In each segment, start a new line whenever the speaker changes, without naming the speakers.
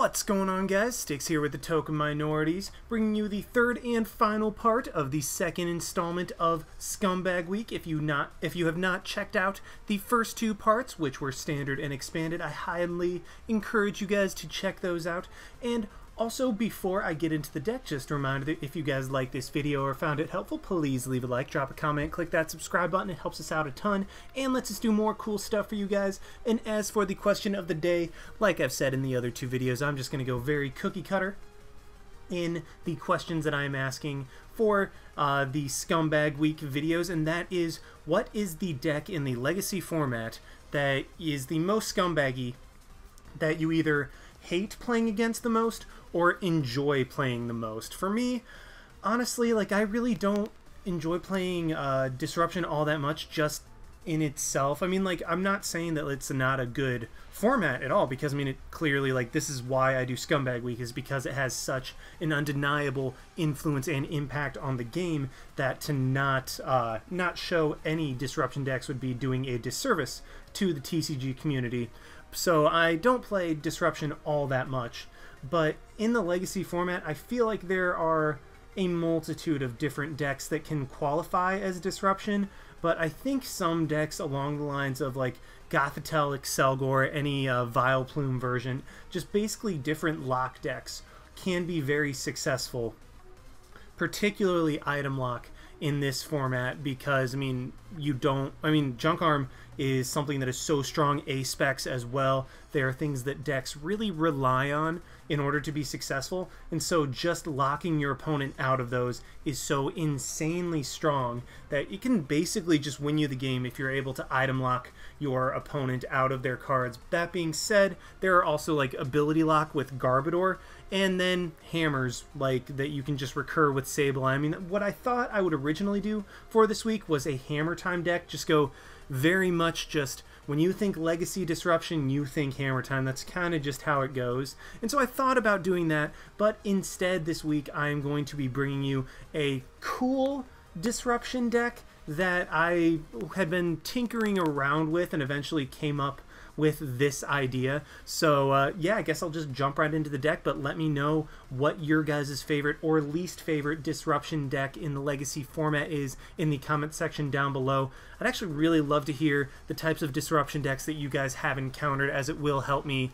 What's going on, guys? Sticks here with the Token Minorities, bringing you the third and final part of the second installment of Scumbag Week. If you have not checked out the first two parts, which were standard and expanded, I highly encourage you guys to check those out. And also, before I get into the deck, just a reminder that if you guys like this video or found it helpful, please leave a like, drop a comment, click that subscribe button. It helps us out a ton and lets us do more cool stuff for you guys. And as for the question of the day, like I've said in the other two videos, I'm just going to go very cookie cutter in the questions that I'm asking for the Scumbag Week videos, and that is, what is the deck in the Legacy format that is the most scumbaggy, that you either hate playing against the most or enjoy playing the most? For me, honestly, like, I really don't enjoy playing Disruption all that much just in itself. I mean, like, I'm not saying that it's not a good format at all, because I mean, it clearly, like, this is why I do Scumbag Week, is because it has such an undeniable influence and impact on the game that to not show any Disruption decks would be doing a disservice to the TCG community. So I don't play Disruption all that much, but in the Legacy format, I feel like there are a multitude of different decks that can qualify as Disruption, but I think some decks along the lines of like Gothitelle, Accelgor, any Vileplume version, just basically different lock decks, can be very successful, particularly item lock in this format, because I mean, Junk Arm is something that is so strong, A-Specs as well. There are things that decks really rely on in order to be successful, and so just locking your opponent out of those is so insanely strong that it can basically just win you the game if you're able to item lock your opponent out of their cards. That being said, there are also like ability lock with Garbodor, and then hammers like that you can just recur with Sableye. I mean, what I thought I would originally do for this week was a Hammer Time deck, just go very much just, when you think Legacy Disruption, you think Hammer Time. That's kind of just how it goes. And so I thought about doing that, but instead this week I'm going to be bringing you a cool Disruption deck that I had been tinkering around with and eventually came up with this idea. So yeah, I guess I'll just jump right into the deck, but let me know what your guys' favorite or least favorite Disruption deck in the Legacy format is in the comment section down below. I'd actually really love to hear the types of Disruption decks that you guys have encountered, as it will help me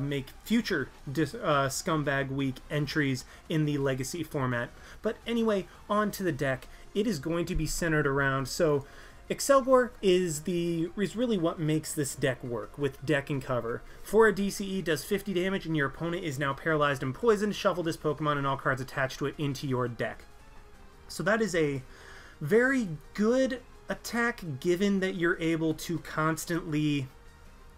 make future Scumbag Week entries in the Legacy format. But anyway, on to the deck. It is going to be centered around, so Accelgor is really what makes this deck work with deck and cover. For a DCE, does 50 damage and your opponent is now paralyzed and poisoned. Shuffle this Pokemon and all cards attached to it into your deck. So that is a very good attack, given that you're able to constantly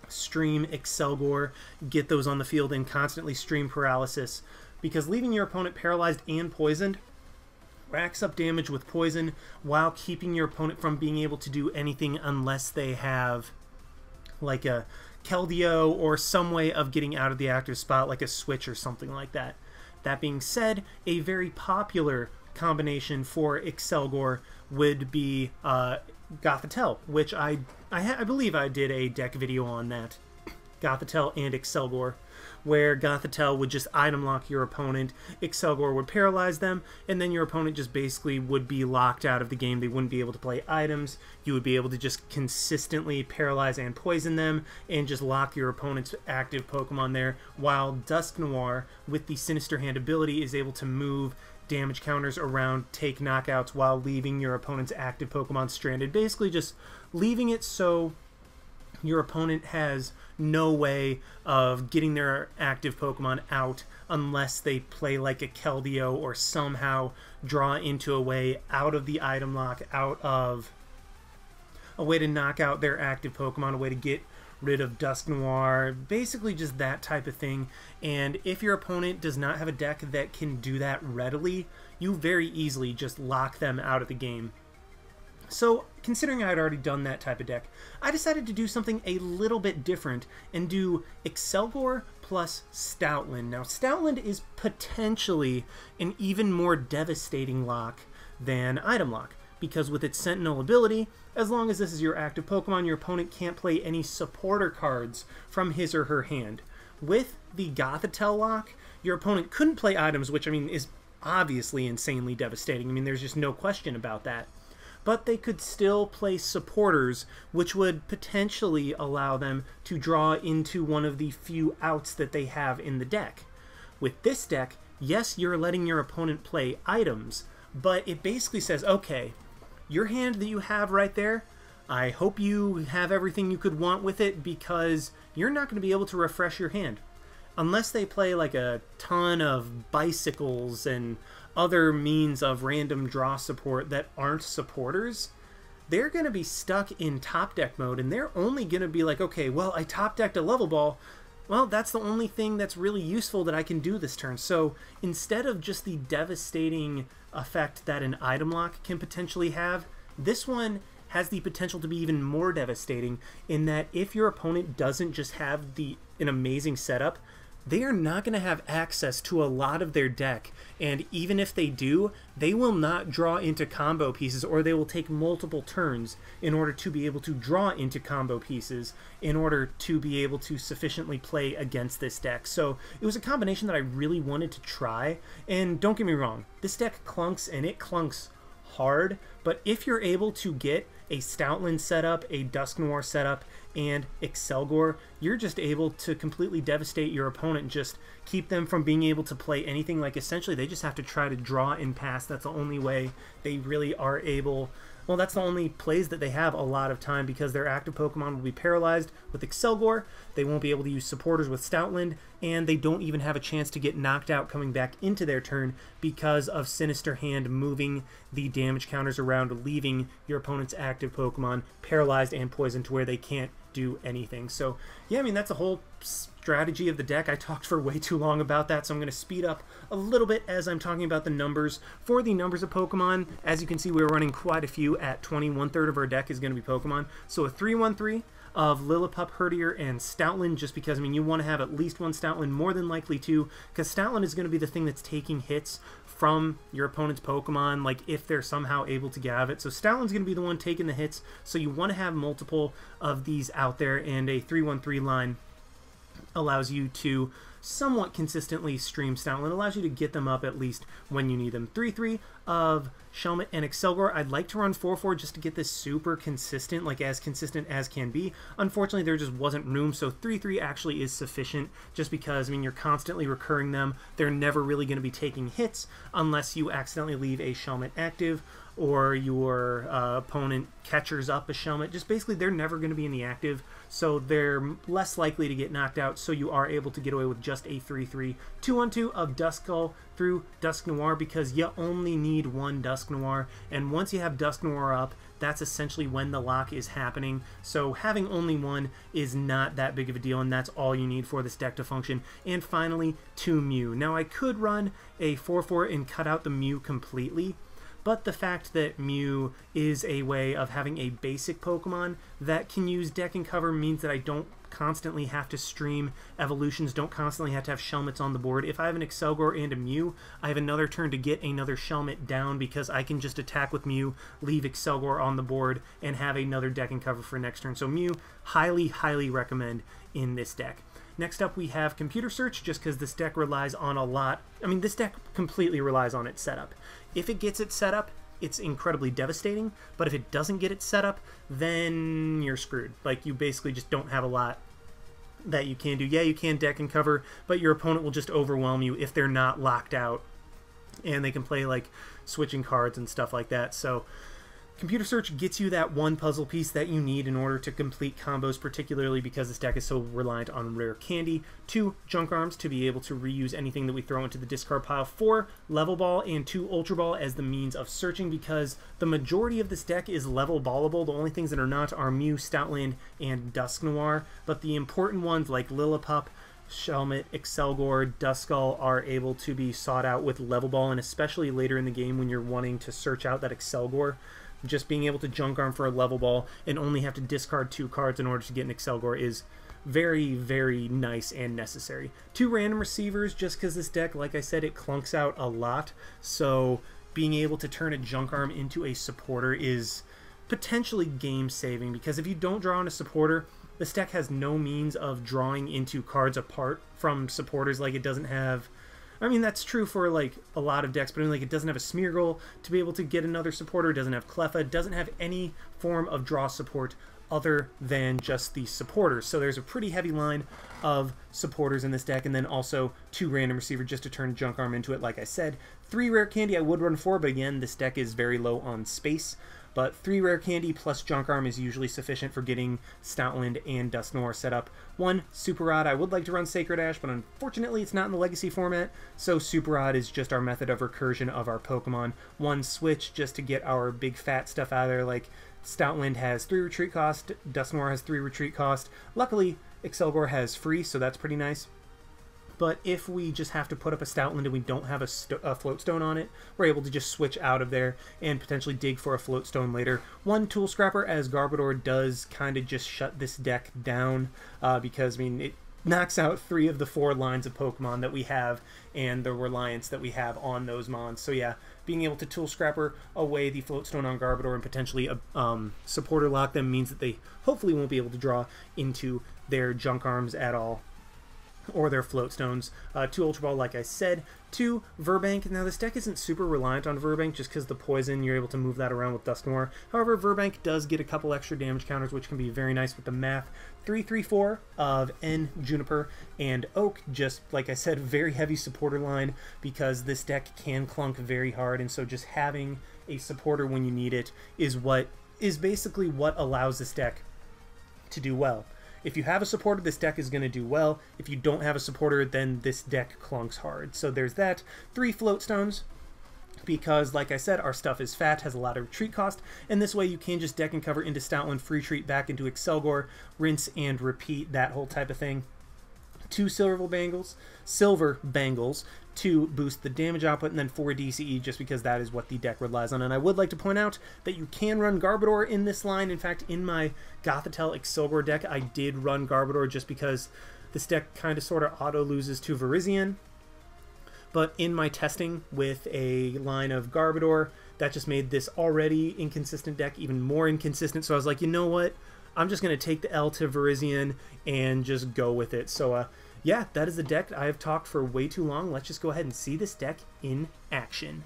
stream Accelgor, get those on the field, and constantly stream Paralysis, because leaving your opponent paralyzed and poisoned racks up damage with poison while keeping your opponent from being able to do anything unless they have like a Keldeo or some way of getting out of the active spot, like a switch or something like that. That being said, a very popular combination for Accelgor would be Gothitelle, which I believe I did a deck video on that. Gothitelle and Accelgor, where Gothitelle would just item lock your opponent, Accelgor would paralyze them, and then your opponent just basically would be locked out of the game. They wouldn't be able to play items. You would be able to just consistently paralyze and poison them and just lock your opponent's active Pokemon there, while Dusknoir, with the Sinister Hand ability, is able to move damage counters around, take knockouts while leaving your opponent's active Pokemon stranded, basically just leaving it so your opponent has no way of getting their active Pokemon out unless they play like a Keldeo or somehow draw into a way out of the item lock, out of a way to knock out their active Pokemon, a way to get rid of Dusknoir, basically just that type of thing. And if your opponent does not have a deck that can do that readily, you very easily just lock them out of the game. So, considering I had already done that type of deck, I decided to do something a little bit different and do Accelgor plus Stoutland. Now, Stoutland is potentially an even more devastating lock than item lock, because with its Sentinel ability, as long as this is your active Pokemon, your opponent can't play any supporter cards from his or her hand, With the Gothitelle lock, your opponent couldn't play items, which, I mean, is obviously insanely devastating. I mean, there's just no question about that. But they could still play supporters, which would potentially allow them to draw into one of the few outs that they have in the deck. With this deck, yes, you're letting your opponent play items, but it basically says, okay, your hand that you have right there, I hope you have everything you could want with it, because you're not going to be able to refresh your hand. Unless they play like a ton of bicycles and other means of random draw support that aren't supporters, they're going to be stuck in top deck mode, and they're only going to be like, okay, well, I top decked a Level Ball. Well, that's the only thing that's really useful that I can do this turn. So instead of just the devastating effect that an item lock can potentially have, this one has the potential to be even more devastating, in that if your opponent doesn't just have an amazing setup, they are not going to have access to a lot of their deck, and even if they do, they will not draw into combo pieces, or they will take multiple turns in order to be able to draw into combo pieces in order to be able to sufficiently play against this deck. So it was a combination that I really wanted to try, and don't get me wrong, this deck clunks, and it clunks hard, but if you're able to get a Stoutland setup, a Dusknoir setup, and Accelgor, you're just able to completely devastate your opponent, just keep them from being able to play anything. Like, essentially, they just have to try to draw and pass. That's the only way they really are able... Well, that's the only plays that they have a lot of time, because their active Pokemon will be paralyzed with Accelgor, they won't be able to use supporters with Stoutland, and they don't even have a chance to get knocked out coming back into their turn because of Sinister Hand moving the damage counters around, leaving your opponent's active Pokemon paralyzed and poisoned to where they can't do anything. So yeah, I mean, that's a whole strategy of the deck. I talked for way too long about that, so I'm going to speed up a little bit as I'm talking about the numbers. For the numbers of Pokemon, as you can see, we're running quite a few at 20. 1/3 of our deck is going to be Pokemon. So a 3-1-3 of Lillipup, Herdier, and Stoutland, just because, I mean, you want to have at least one Stoutland, more than likely two, because Stoutland is going to be the thing that's taking hits from your opponent's Pokemon, like if they're somehow able to have it. So Stoutland's going to be the one taking the hits, so you want to have multiple of these out there, and a 3-1-3 line allows you to somewhat consistently stream Stoutland, allows you to get them up at least when you need them. 3-3 of Shelmet and Accelgor. I'd like to run 4-4 just to get this super consistent, like as consistent as can be. Unfortunately, there just wasn't room, so 3-3 actually is sufficient, just because, I mean, you're constantly recurring them. They're never really going to be taking hits unless you accidentally leave a Shelmet active, or your opponent catchers up a Shelmet. Just basically, they're never going to be in the active, so they're less likely to get knocked out, so you are able to get away with just a 3-3. 2-1-2 of Duskull through Dusknoir, because you only need one Dusknoir, and once you have Dusknoir up, that's essentially when the lock is happening. So having only one is not that big of a deal, and that's all you need for this deck to function. And finally, 2 Mew. Now, I could run a 4-4 and cut out the Mew completely, but the fact that Mew is a way of having a basic Pokemon that can use deck and cover means that I don't constantly have to stream evolutions, don't constantly have to have Shelmets on the board. If I have an Accelgor and a Mew, I have another turn to get another Shelmet down, because I can just attack with Mew, leave Accelgor on the board, and have another deck and cover for next turn. So Mew, highly, highly recommend in this deck. Next up, we have Computer Search, just because this deck relies on a lot. I mean, this deck completely relies on its setup. If it gets its setup, it's incredibly devastating, but if it doesn't get its setup, then you're screwed. Like, you basically just don't have a lot that you can do. Yeah, you can deck and cover, but your opponent will just overwhelm you if they're not locked out, and they can play, like, switching cards and stuff like that. So Computer Search gets you that one puzzle piece that you need in order to complete combos, particularly because this deck is so reliant on Rare Candy. 2 Junk Arms to be able to reuse anything that we throw into the discard pile. 4 Level Ball and 2 Ultra Ball as the means of searching, because the majority of this deck is level ballable. The only things that are not are Mew, Stoutland, and Dusknoir, but the important ones like Lillipup, Shelmet, Accelgor, Duskull are able to be sought out with Level Ball, and especially later in the game when you're wanting to search out that Accelgor. Just being able to Junk Arm for a Level Ball and only have to discard 2 cards in order to get an Accelgor is very, very nice and necessary. 2 Random Receivers, just because this deck, like I said, it clunks out a lot, so being able to turn a Junk Arm into a supporter is potentially game-saving, because if you don't draw on a supporter, this deck has no means of drawing into cards apart from supporters. Like, it doesn't have... I mean, that's true for, like, a lot of decks, but I mean, like, it doesn't have a Smeargle to be able to get another supporter, it doesn't have Cleffa, it doesn't have any form of draw support other than just the supporters. So there's a pretty heavy line of supporters in this deck, and then also 2 Random Receiver just to turn Junk Arm into it, like I said. 3 Rare Candy I would run 4, but again, this deck is very low on space. But 3 Rare Candy plus Junk Arm is usually sufficient for getting Stoutland and Dusknoir set up. 1 Super Rod, I would like to run Sacred Ash, but unfortunately it's not in the Legacy format, so Super Rod is just our method of recursion of our Pokemon. 1 Switch just to get our big fat stuff out of there, like Stoutland has 3 retreat cost, Dusknoir has 3 retreat cost. Luckily, Accelgor has free, so that's pretty nice. But if we just have to put up a Stoutland and we don't have a Float Stone on it, we're able to just switch out of there and potentially dig for a Float Stone later. 1 Tool Scrapper, as Garbodor does kind of just shut this deck down, because, I mean, it knocks out 3 of the 4 lines of Pokemon that we have and the reliance that we have on those mons. So yeah, being able to Tool Scrapper away the Float Stone on Garbodor and potentially supporter lock them means that they hopefully won't be able to draw into their Junk Arms at all, or their Float Stones. 2 Ultra Ball, like I said. 2 Virbank. Now, this deck isn't super reliant on Virbank just because the poison, you're able to move that around with Dusknoir. However, Virbank does get a couple extra damage counters, which can be very nice with the math. 3/3/4 of N, Juniper, and Oak. Just, like I said, very heavy supporter line because this deck can clunk very hard, and so just having a supporter when you need it is basically what allows this deck to do well. If you have a supporter, this deck is going to do well. If you don't have a supporter, then this deck clunks hard. So there's that. 3 Float Stones, because, like I said, our stuff is fat, has a lot of retreat cost, and this way you can just deck and cover into Stoutland, free treat back into Accelgor, rinse and repeat, that whole type of thing. 2 Silver Bangles to boost the damage output, and then 4 DCE just because that is what the deck relies on. And I would like to point out that you can run Garbodor in this line. In fact, in my Gothitelle Accelgor deck, I did run Garbodor just because this deck kind of sort of auto-loses to Virizion. But in my testing with a line of Garbodor, that just made this already inconsistent deck even more inconsistent. So I was like, you know what? I'm just going to take the L to Virizion and just go with it. So, yeah, that is the deck. I have talked for way too long. Let's just go ahead and see this deck in action.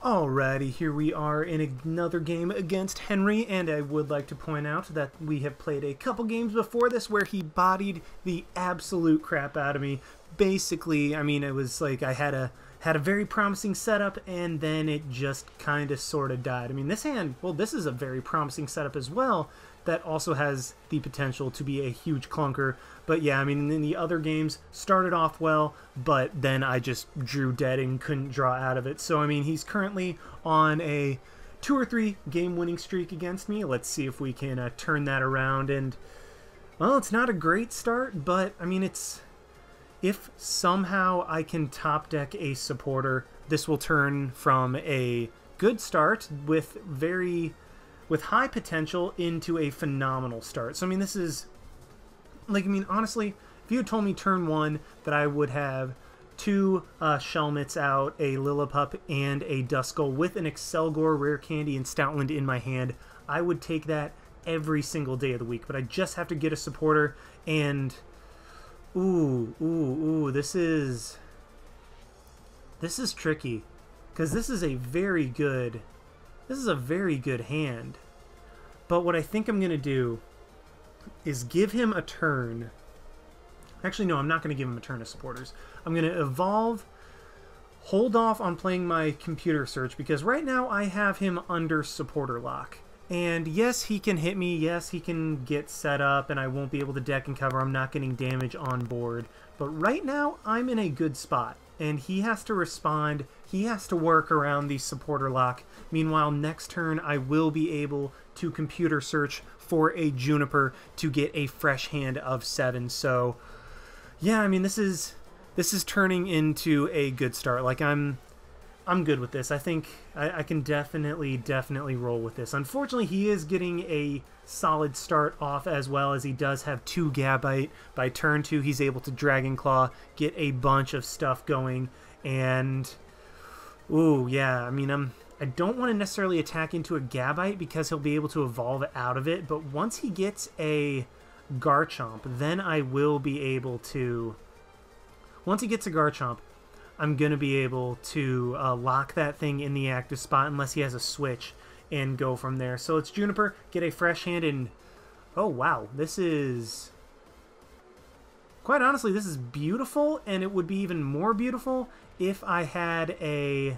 Alrighty, here we are in another game against Henry, and I would like to point out that we have played a couple games before this where he bodied the absolute crap out of me. Basically, I mean, it was like I had a very promising setup, and then it just kind of sort of died. I mean, this hand, well, this is a very promising setup as well that also has the potential to be a huge clunker. But yeah, I mean, in the other games, started off well, but then I just drew dead and couldn't draw out of it. So, I mean, he's currently on a 2 or 3 game winning streak against me. Let's see if we can turn that around. And, well, it's not a great start, but, I mean, if somehow I can top deck a supporter, this will turn from a good start with high potential into a phenomenal start. So, I mean, this is, like, I mean, honestly, if you had told me turn 1 that I would have 2 Shelmets out, a Lillipup, and a Duskull with an Accelgor, Rare Candy, and Stoutland in my hand, I would take that every single day of the week. But I just have to get a supporter, and this is tricky, because this is a very good hand. But what I think I'm going to do is give him a turn. Actually, no, I'm not going to give him a turn of supporters. I'm going to evolve, hold off on playing my computer search, because right now I have him under supporter lock. And yes, he can hit me, yes, he can get set up, and I won't be able to deck and cover, I'm not getting damage on board. But right now, I'm in a good spot, and he has to respond, he has to work around the supporter lock. Meanwhile, next turn, I will be able to computer search for a Juniper to get a fresh hand of 7. So, yeah, I mean, this is turning into a good start. Like, I'm good with this. I think I can definitely roll with this. Unfortunately, he is getting a solid start off, as well as he does have 2 Gabite. By turn 2, he's able to Dragon Claw, get a bunch of stuff going, and ooh, yeah, I mean, I don't want to necessarily attack into a Gabite because he'll be able to evolve out of it, but once he gets a Garchomp, then I will be able to... Once he gets a Garchomp, I'm going to be able to lock that thing in the active spot unless he has a switch and go from there. So it's Juniper, get a fresh hand, and oh wow, this is... Quite honestly, this is beautiful, and it would be even more beautiful if I had a...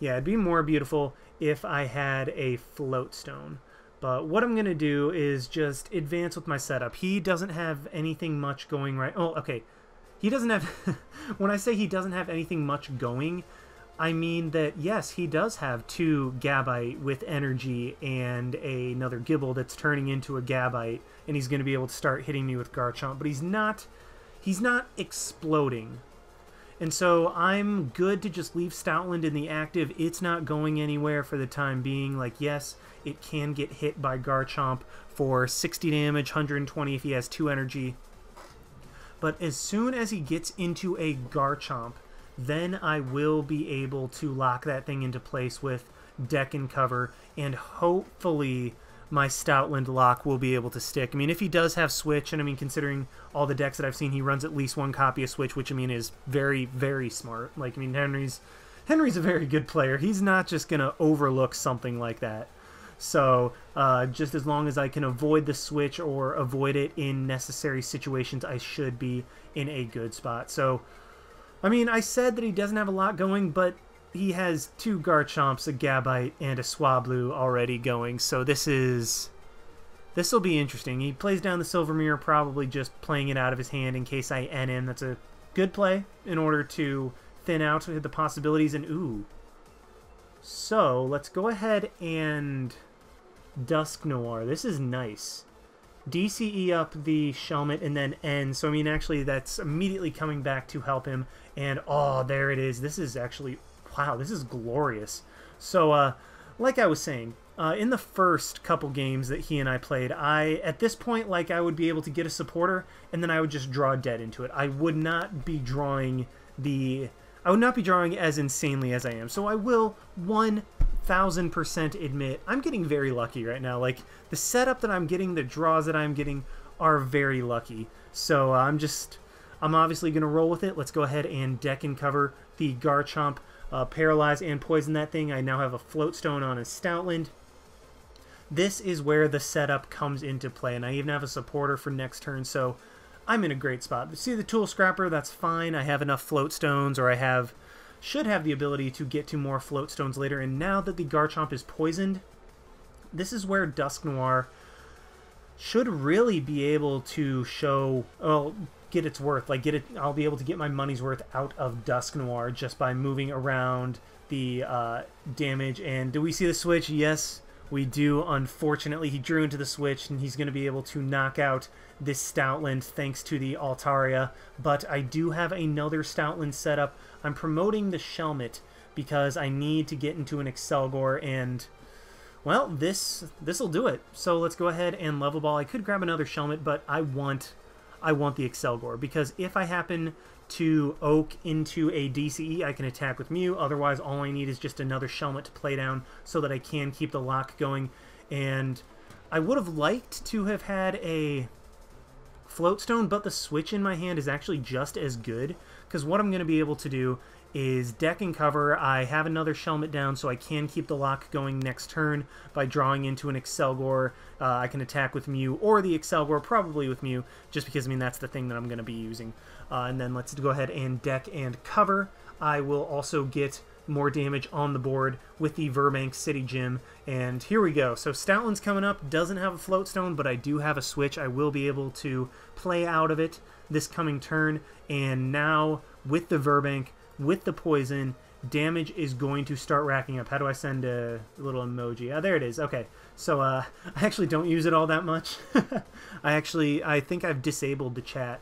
Yeah, it'd be more beautiful if I had a Float Stone. But what I'm going to do is just advance with my setup. He doesn't have anything much going right... Oh, okay. He doesn't have... When I say he doesn't have anything much going, I mean that, yes, he does have 2 Gabite with energy and another Gibble that's turning into a Gabite, and he's going to be able to start hitting me with Garchomp, but he's not exploding. And so I'm good to just leave Stoutland in the active. It's not going anywhere for the time being. Like, yes, it can get hit by Garchomp for 60 damage, 120 if he has 2 energy. But as soon as he gets into a Garchomp, then I will be able to lock that thing into place with Deck and Cover, and hopefully my Stoutland lock will be able to stick. I mean, if he does have Switch, and I mean, considering all the decks that I've seen, he runs at least 1 copy of Switch, which I mean is very, very smart. Like, I mean, Henry's a very good player. He's not just going to overlook something like that. So, just as long as I can avoid the switch or avoid it in necessary situations, I should be in a good spot. So, I mean, I said that he doesn't have a lot going, but he has 2 Garchomps, a Gabite, and a Swablu already going. So this'll be interesting. He plays down the Silver Mirror, probably just playing it out of his hand in case I N him. That's a good play in order to thin out the possibilities. And ooh. So, let's go ahead and... Dusknoir. This is nice. DCE up the Shelmet and then N. So, I mean, actually, that's immediately coming back to help him. And, oh, there it is. This is actually... Wow, this is glorious. So, like I was saying, in the first couple games that he and I played, at this point, like, I would be able to get a supporter, and then I would just draw dead into it. I would not be drawing as insanely as I am. So I will 1000% admit I'm getting very lucky right now. Like, the setup that I'm getting, the draws that I'm getting are very lucky. So I'm obviously going to roll with it. Let's go ahead and Deck and Cover the Garchomp, paralyze and poison that thing. I now have a Float Stone on a Stoutland. This is where the setup comes into play, and I even have a supporter for next turn, so I'm in a great spot. See the Tool Scrapper, that's fine. I have enough Float Stones, or should have the ability to get to more Float Stones later, and now that the Garchomp is poisoned, this is where Dusknoir should really be able to show, well, get its worth. Like, I'll be able to get my money's worth out of Dusknoir just by moving around the damage. And do we see the switch? Yes, we do. Unfortunately, he drew into the switch, and he's going to be able to knock out this Stoutland thanks to the Altaria. But I do have another Stoutland set up. I'm promoting the Shelmet because I need to get into an Accelgor, and, well, this'll do it. So let's go ahead and Level Ball. I could grab another Shelmet, but I want the Accelgor, because if I happen to Oak into a DCE, I can attack with Mew. Otherwise, all I need is just another Shelmet to play down so that I can keep the lock going. And I would have liked to have had a Float Stone, but the switch in my hand is actually just as good, because what I'm going to be able to do is Deck and Cover. I have another Shelmet down, so I can keep the lock going next turn by drawing into an Accelgor. I can attack with Mew or the Accelgor, probably with Mew, just because, I mean, that's the thing that I'm going to be using. And then let's go ahead and Deck and Cover. I will also get more damage on the board with the Virbank City Gym. And here we go. So Stoutland's coming up, doesn't have a Float Stone, but I do have a switch. I will be able to play out of it this coming turn. And now with the Virbank, with the poison, damage is going to start racking up. How do I send a little emoji? Oh, there it is. Okay. So I actually don't use it all that much. I think I've disabled the chat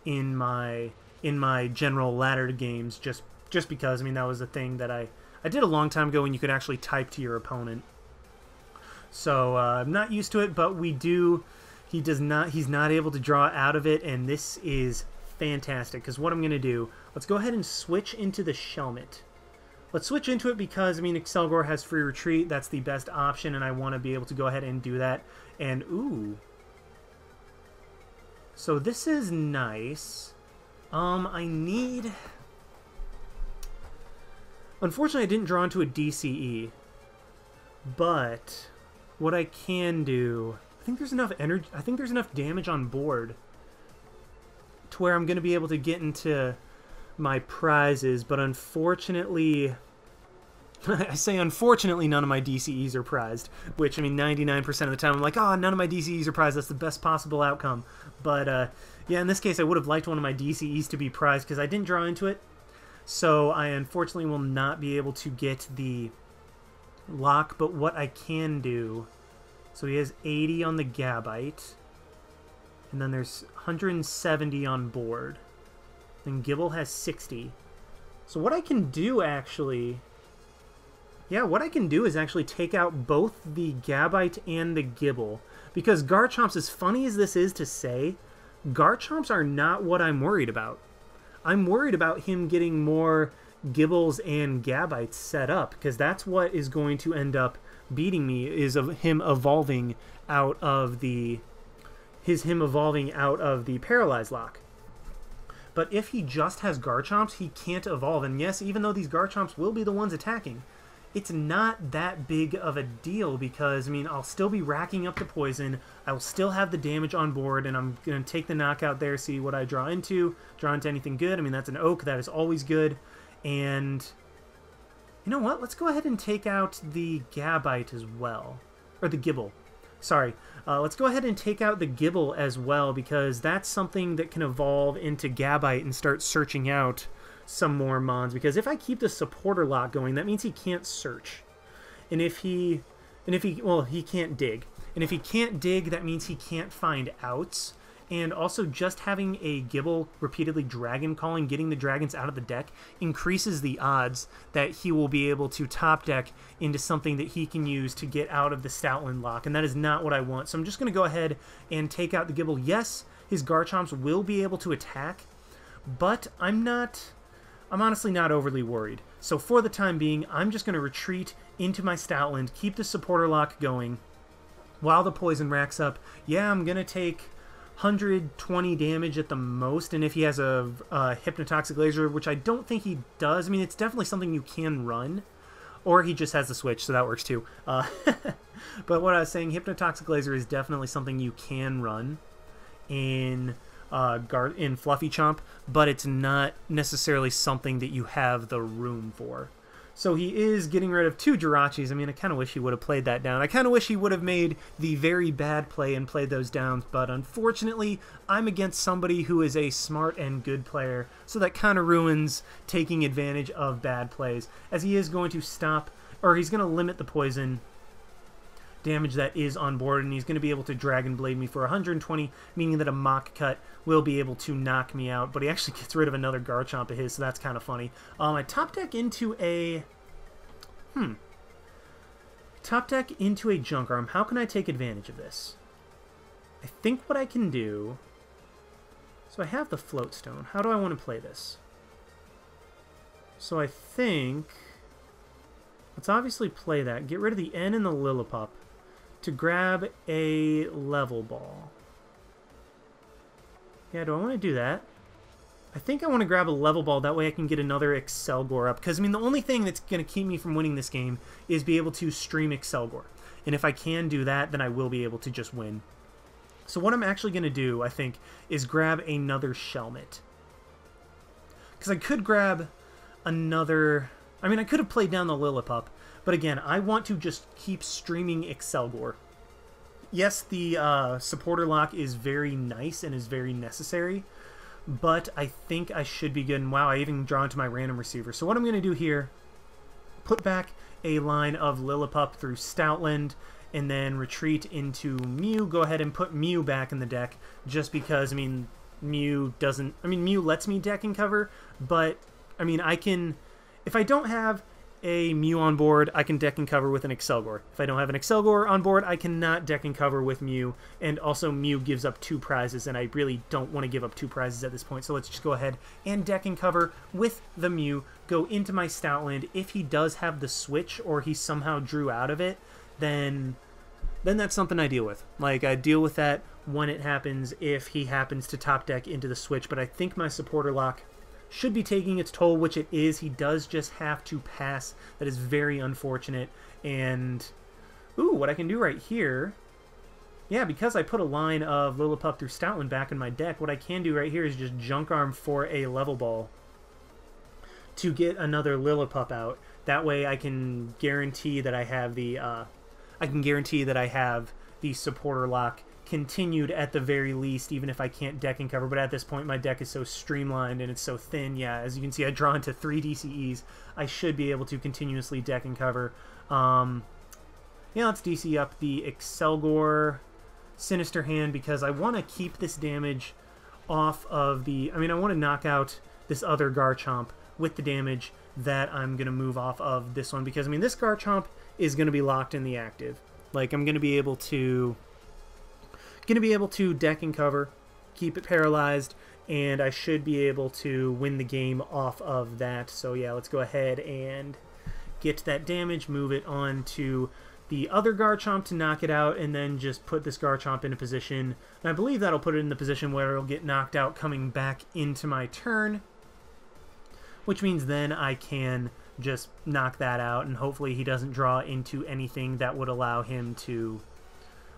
in my general ladder games just because, I mean, that was a thing that I did a long time ago when you could actually type to your opponent. So I'm not used to it, but he's not able to draw out of it, and this is fantastic, because what I'm going to do, let's go ahead and switch into the Shelmet. Let's switch into it because, I mean, Accelgor has free retreat. That's the best option, and I want to be able to go ahead and do that. And, ooh, So this is nice. I need... Unfortunately, I didn't draw into a DCE. But what I can do... I think there's enough energy... I think there's enough damage on board to where I'm going to be able to get into my prizes, but unfortunately... I say unfortunately none of my DCEs are prized, which, I mean, 99% of the time I'm like, oh, none of my DCEs are prized, that's the best possible outcome. But, yeah, in this case I would have liked one of my DCEs to be prized because I didn't draw into it, so I unfortunately will not be able to get the lock, but what I can do... So he has 80 on the Gabite, and then there's 170 on board. Then Gible has 60. So what I can do, actually... Yeah, what I can do is actually take out both the Gabite and the Gible. Because Garchomps, as funny as this is to say, Garchomps are not what I'm worried about. I'm worried about him getting more Gibles and Gabites set up, because that's what is going to end up beating me, is of him evolving out of the... him evolving out of the Paralyzed Lock. But if he just has Garchomps, he can't evolve. And yes, even though these Garchomps will be the ones attacking, it's not that big of a deal because, I mean, I'll still be racking up the poison, I will still have the damage on board, and I'm going to take the knockout there, see what I draw into anything good. I mean, that's an Oak, that is always good. And you know what? Let's go ahead and take out the Gabite as well. Or the Gible. Sorry. Let's go ahead and take out the Gible as well, because that's something that can evolve into Gabite and start searching out some more mons. Because if I keep the supporter lock going, that means he can't search. And if he well, he can't dig. And if he can't dig, that means he can't find outs. And also, just having a Gible repeatedly Dragon Calling, getting the dragons out of the deck, increases the odds that he will be able to top deck into something that he can use to get out of the Stoutland lock. And that is not what I want. So I'm just going to go ahead and take out the Gible. Yes, his Garchomps will be able to attack, but I'm honestly not overly worried. So for the time being, I'm just going to retreat into my Stoutland, keep the supporter lock going while the poison racks up. Yeah, I'm going to take 120 damage at the most, and if he has a Hypnotoxic Laser, which I don't think he does, I mean, it's definitely something you can run, or he just has the switch, so that works too. But what I was saying, Hypnotoxic Laser is definitely something you can run in Fluffy Chomp, but it's not necessarily something that you have the room for. So he is getting rid of 2 Jirachis. I mean, I kind of wish he would have played that down. I kind of wish he would have made the very bad play and played those down, but unfortunately, I'm against somebody who is a smart and good player, so that kind of ruins taking advantage of bad plays, as he is going to stop, or he's going to limit the poison damage that is on board, and he's going to be able to Dragon Blade me for 120, meaning that a Mach Cut will be able to knock me out, but he actually gets rid of another Garchomp of his, so that's kind of funny. I top deck into a... Top deck into a Junk Arm. How can I take advantage of this? I think what I can do... So I have the Float Stone. How do I want to play this? So I think... Let's obviously play that. Get rid of the N and the Lillipup to grab a Level Ball. Yeah, do I want to do that? I think I want to grab a Level Ball, that way I can get another Accelgor up. Because, I mean, the only thing that's going to keep me from winning this game is be able to stream Accelgor. And if I can do that, then I will be able to just win. So what I'm actually going to do, I think, is grab another Shelmet. Because I could grab another... I mean, I could have played down the Lillipup, but again, I want to just keep streaming Accelgor. Yes, the supporter lock is very nice and is very necessary, but I think I should be good. And wow, I even draw into my Random Receiver. So what I'm going to do here, put back a line of Lillipup through Stoutland, and then retreat into Mew. Go ahead and put Mew back in the deck, just because, I mean, Mew doesn't... I mean, Mew lets me deck and cover, but, I mean, I can... If I don't have a Mew on board, I can deck and cover with an Accelgor. If I don't have an Accelgor on board, I cannot deck and cover with Mew. And also, Mew gives up 2 prizes, and I really don't want to give up 2 prizes at this point. So let's just go ahead and deck and cover with the Mew. Go into my Stoutland. If he does have the switch, or he somehow drew out of it, then then that's something I deal with. Like, I deal with that when it happens, if he happens to top deck into the switch. But I think my supporter lock should be taking its toll, which it is. He does just have to pass. That is very unfortunate. And, ooh, what I can do right here, yeah, because I put a line of Lillipup through Stoutland back in my deck, what I can do right here is just Junk Arm for a Level Ball to get another Lillipup out. That way I can guarantee that I have the supporter lock continued at the very least, even if I can't deck and cover. But at this point, my deck is so streamlined and it's so thin. Yeah, as you can see, I draw into 3 DCEs. I should be able to continuously deck and cover. Yeah, let's DC up the Accelgor Sinister Hand because I want to keep this damage off of the... I mean, I want to knock out this other Garchomp with the damage that I'm going to move off of this one because, I mean, this Garchomp is going to be locked in the active. Like, I'm going to be able to deck and cover, keep it paralyzed, and I should be able to win the game off of that. So yeah, let's go ahead and get that damage, move it on to the other Garchomp to knock it out, and then just put this Garchomp in a position. And I believe that'll put it in the position where it'll get knocked out coming back into my turn, which means then I can just knock that out, and hopefully he doesn't draw into anything that would allow him to...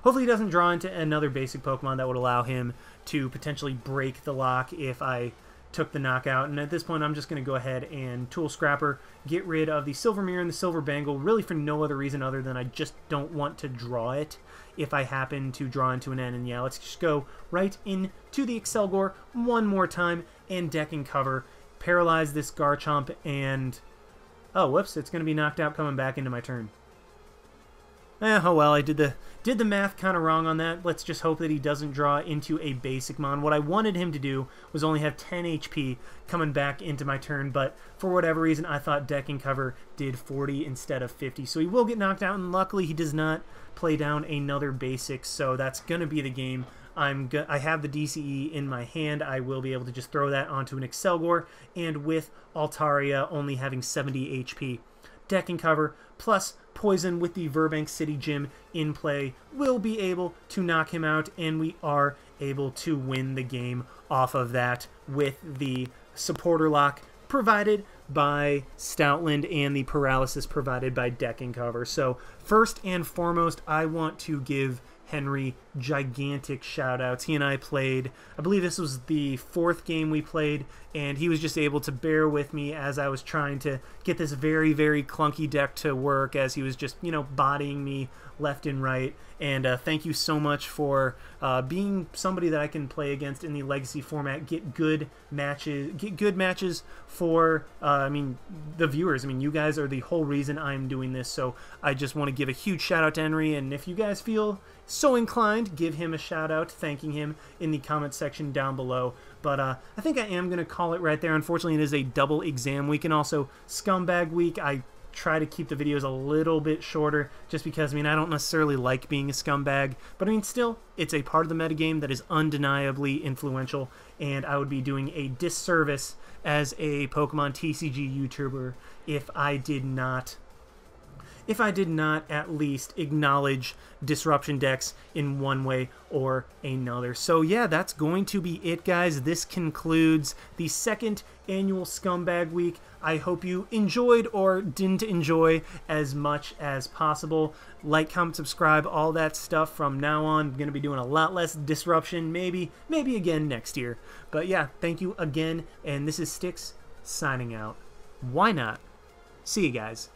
Hopefully he doesn't draw into another basic Pokemon that would allow him to potentially break the lock if I took the knockout. And at this point, I'm just going to go ahead and Tool Scrapper, get rid of the Silver Mirror and the Silver Bangle, really for no other reason other than I just don't want to draw it if I happen to draw into an N. And yeah, let's just go right into the Accelgor one more time and deck and cover, paralyze this Garchomp, and... oh, whoops, it's going to be knocked out coming back into my turn. Oh well, I did the math kind of wrong on that. Let's just hope that he doesn't draw into a basic mon. What I wanted him to do was only have 10 HP coming back into my turn, but for whatever reason, I thought deck and cover did 40 instead of 50. So he will get knocked out, and luckily he does not play down another basic, so that's going to be the game. I have the DCE in my hand. I will be able to just throw that onto an Accelgor, and with Altaria only having 70 HP, deck and cover plus poison with the Virbank City Gym in play will be able to knock him out, and we are able to win the game off of that with the supporter lock provided by Stoutland and the paralysis provided by deck and cover. So first and foremost, I want to give Henry gigantic shout-outs. He and I played, I believe this was the 4th game we played, and he was just able to bear with me as I was trying to get this very, very clunky deck to work, as he was just, you know, bodying me left and right. And thank you so much for being somebody that I can play against in the Legacy format, get good matches for, I mean, the viewers. I mean, you guys are the whole reason I'm doing this, so I just want to give a huge shout-out to Henry, and if you guys feel so inclined, give him a shout-out, thanking him in the comment section down below. But I think I am going to call it right there. Unfortunately, it is a double exam week and also Scumbag week. I try to keep the videos a little bit shorter just because, I mean, I don't necessarily like being a scumbag, but I mean, still, it's a part of the metagame that is undeniably influential, and I would be doing a disservice as a Pokemon TCG YouTuber if I did not at least acknowledge disruption decks in one way or another. So yeah, that's going to be it, guys. This concludes the 2nd annual Scumbag Week. I hope you enjoyed or didn't enjoy as much as possible. Like, comment, subscribe, all that stuff. From now on, I'm going to be doing a lot less disruption, maybe again next year. But yeah, thank you again, and this is Styx signing out. Why not? See you guys.